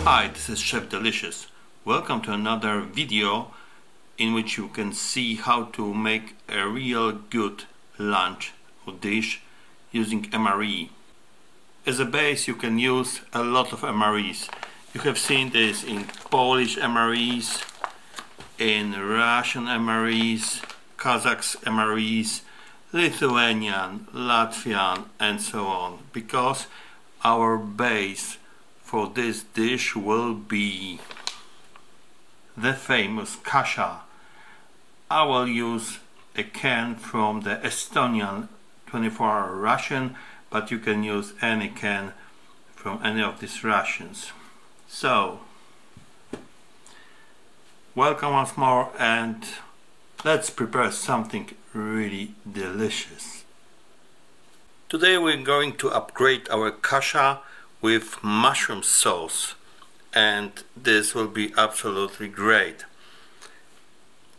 Hi, this is Chef Delicious. Welcome to another video in which you can see how to make a real good lunch or dish using MRE. As a base you can use a lot of MREs. You have seen this in Polish MREs, in Russian MREs, Kazakh MREs, Lithuanian, Latvian and so on, because our base for this dish will be the famous kasha. I will use a can from the Estonian 24-hour ration, but you can use any can from any of these rations. So, welcome once more, and let's prepare something really delicious. Today we're going to upgrade our kasha with mushroom sauce, and this will be absolutely great.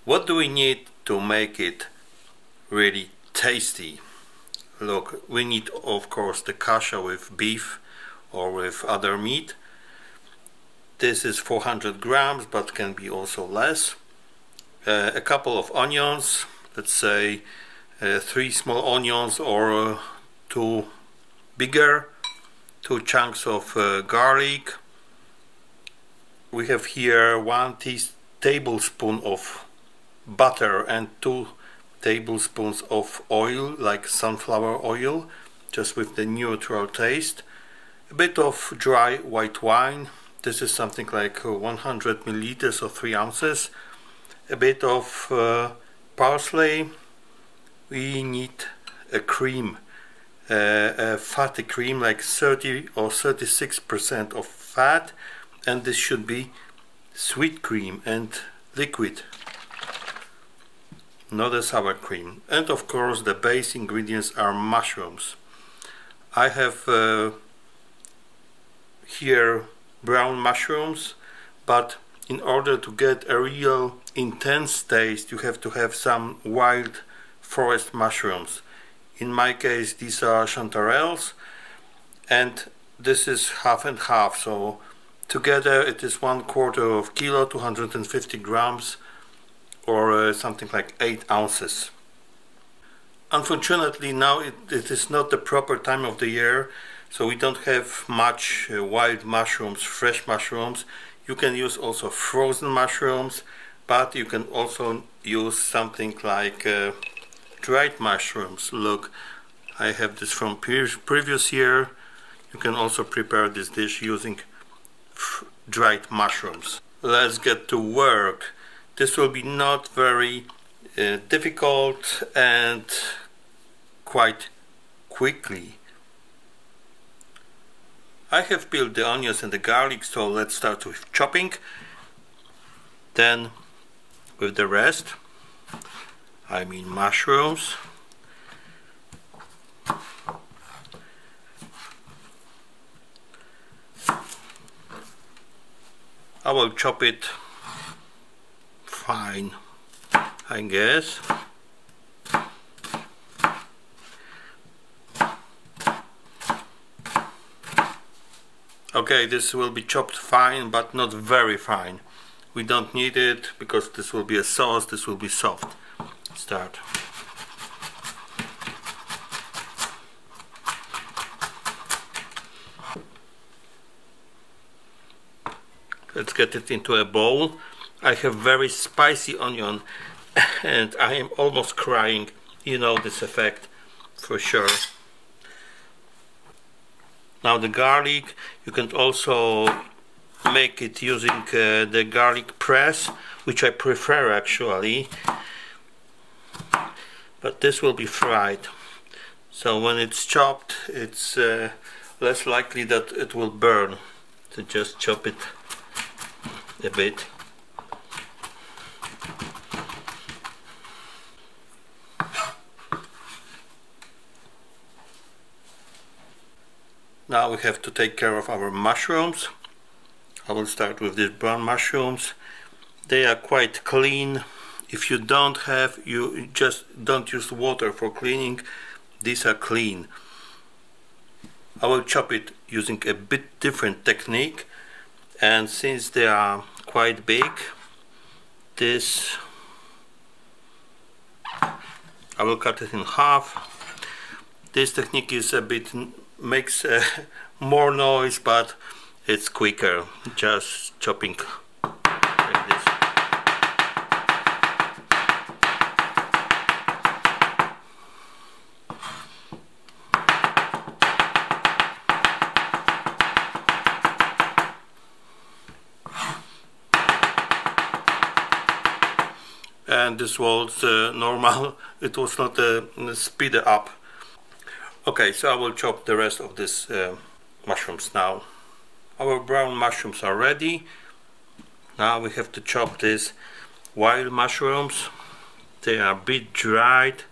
What do we need to make it really tasty? Look, we need of course the kasha with beef or with other meat. This is 400 grams, but can be also less. A couple of onions, let's say 3 small onions or 2 bigger, 2 chunks of garlic. We have here 1 tablespoon of butter and 2 tablespoons of oil, like sunflower oil, just with the neutral taste. A bit of dry white wine. This is something like 100 milliliters or 3 ounces. A bit of parsley. We need a cream, a fatty cream, like 30 or 36% of fat, and this should be sweet cream and liquid, not a sour cream. And of course the base ingredients are mushrooms. I have here brown mushrooms, but in order to get a real intense taste you have to have some wild forest mushrooms. In my case these are chanterelles, and this is half and half, so together it is 1/4 kilo, 250 grams, or something like 8 ounces. Unfortunately now it is not the proper time of the year, so we don't have much wild mushrooms, fresh mushrooms. You can use also frozen mushrooms, but you can also use something like dried mushrooms. Look, I have this from previous year. You can also prepare this dish using dried mushrooms. Let's get to work. This will be not very difficult and quite quickly. I have peeled the onions and the garlic, so let's start with chopping. Then with the rest, I mean mushrooms. I will chop it fine, I guess. Okay, this will be chopped fine, but not very fine. We don't need it because this will be a sauce, this will be soft. Start. Let's get it into a bowl. I have very spicy onion and I am almost crying. You know this effect for sure. Now the garlic, you can also make it using the garlic press, which I prefer actually, but this will be fried, so when it's chopped it's less likely that it will burn. So just chop it a bit. Now we have to take care of our mushrooms. I will start with these brown mushrooms. They are quite clean. If you don't have, you just don't use water for cleaning. These are clean. I will chop it using a bit different technique. and since they are quite big, this I will cut it in half. This technique is a bit makes more noise, but it's quicker, just chopping like this. And this was normal, it was not a speed up. Okay, so I will chop the rest of this mushrooms now. Our brown mushrooms are ready. Now we have to chop these wild mushrooms. They are a bit dried.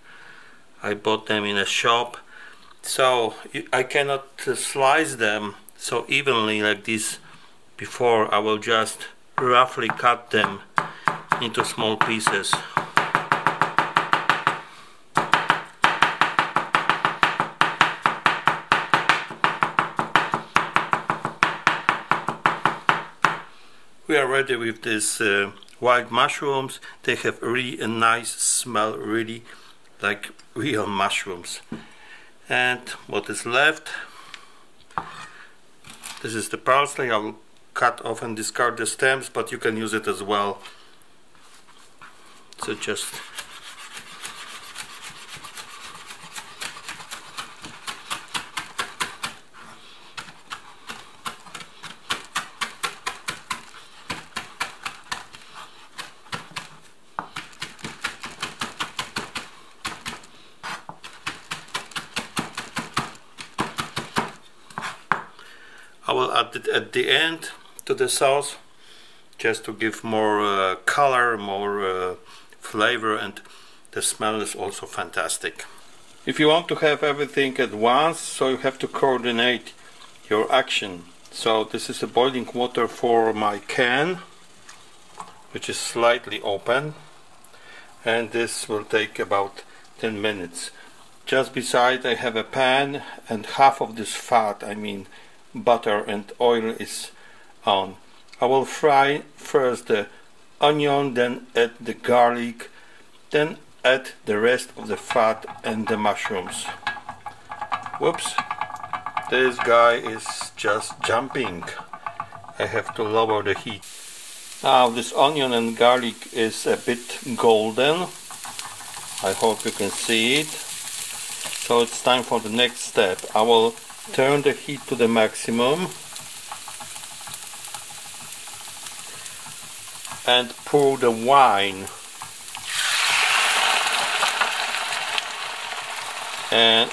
I bought them in a shop, so I cannot slice them so evenly like this before. I will just roughly cut them into small pieces. We are ready with these wild mushrooms. They have really a nice smell, really like real mushrooms. And what is left, this is the parsley. I will cut off and discard the stems, but you can use it as well. So just I will add it at the end to the sauce, just to give more color, more flavor, and the smell is also fantastic. If you want to have everything at once, so you have to coordinate your action. So this is the boiling water for my can, which is slightly open, and this will take about 10 minutes. Just beside I have a pan, and half of this fat, I mean butter and oil, is on. I will fry first the onion, then add the garlic, then add the rest of the fat and the mushrooms. Whoops, this guy is just jumping. I have to lower the heat. Now this onion and garlic is a bit golden. I hope you can see it. So it's time for the next step. I will turn the heat to the maximum and pour the wine, and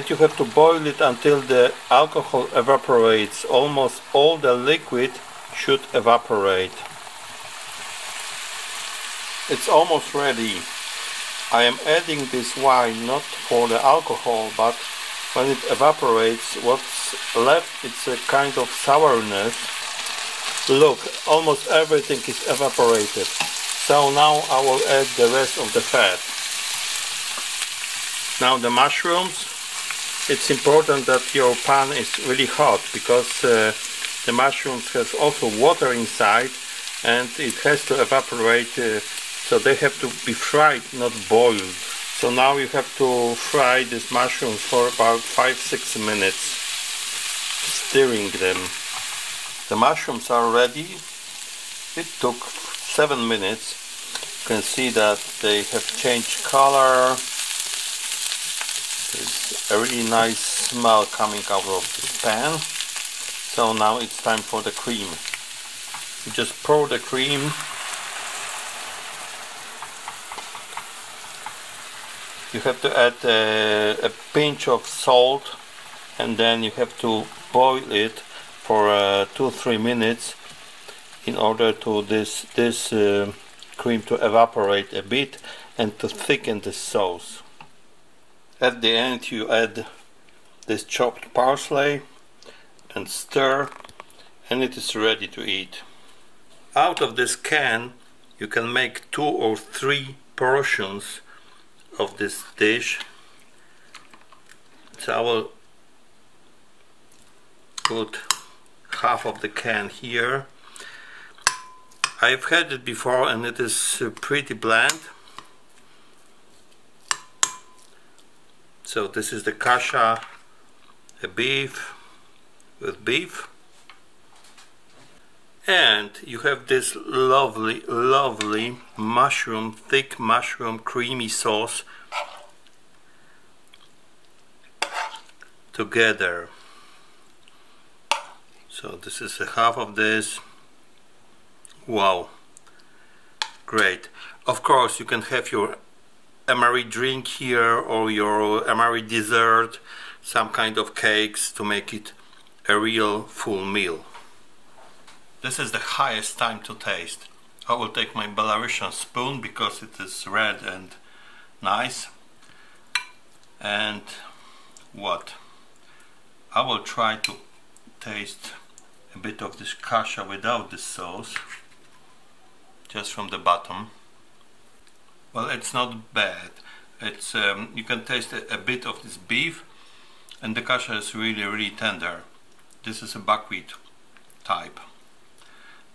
you have to boil it until the alcohol evaporates. Almost all the liquid should evaporate. It's almost ready. I am adding this wine not for the alcohol, but when it evaporates, what's left, it's a kind of sourness. Look, almost everything is evaporated. So now I will add the rest of the fat. Now the mushrooms. It's important that your pan is really hot, because the mushrooms has also water inside, and it has to evaporate, so they have to be fried, not boiled. So now you have to fry these mushrooms for about 5-6 minutes, stirring them. The mushrooms are ready. It took 7 minutes. You can see that they have changed color. There's a really nice smell coming out of this pan. So now it's time for the cream. You just pour the cream. You have to add a pinch of salt, and then you have to boil it for 2-3 minutes in order to this cream to evaporate a bit and to thicken the sauce. At the end you add this chopped parsley and stir, and it is ready to eat. Out of this can you can make 2 or 3 portions of this dish. So I will put half of the can here, I've had it before and it is pretty bland. So this is the kasha, a beef with beef. And you have this lovely, lovely mushroom, thick mushroom creamy sauce together. So this is a half of this. Wow, great. Of course you can have your MRE drink here or your MRE dessert, some kind of cakes to make it a real full meal. This is the highest time to taste. I will take my Belarusian spoon because it is red and nice. And what? I will try to taste a bit of this kasha without the sauce, just from the bottom. Well, it's not bad. It's you can taste a bit of this beef, and the kasha is really tender. This is a buckwheat type.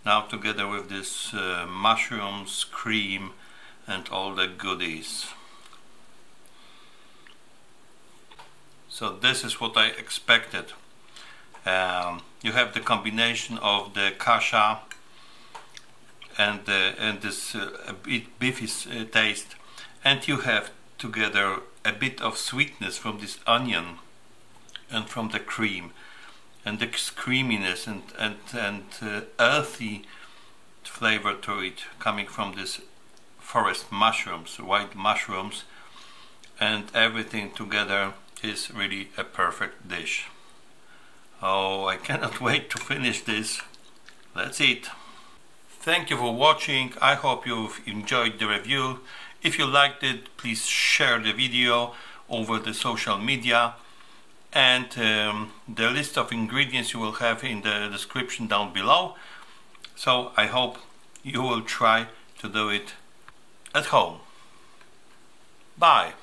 Now together with this mushrooms, cream and all the goodies. So this is what I expected. You have the combination of the kasha and this beefy taste, and you have together a bit of sweetness from this onion and from the cream, and the creaminess and earthy flavor to it coming from this forest mushrooms, white mushrooms, and everything together is really a perfect dish. Oh, I cannot wait to finish this. Let's eat. Thank you for watching. I hope you've enjoyed the review. If you liked it, please share the video over the social media. And the list of ingredients you will have in the description down below. So I hope you will try to do it at home. Bye.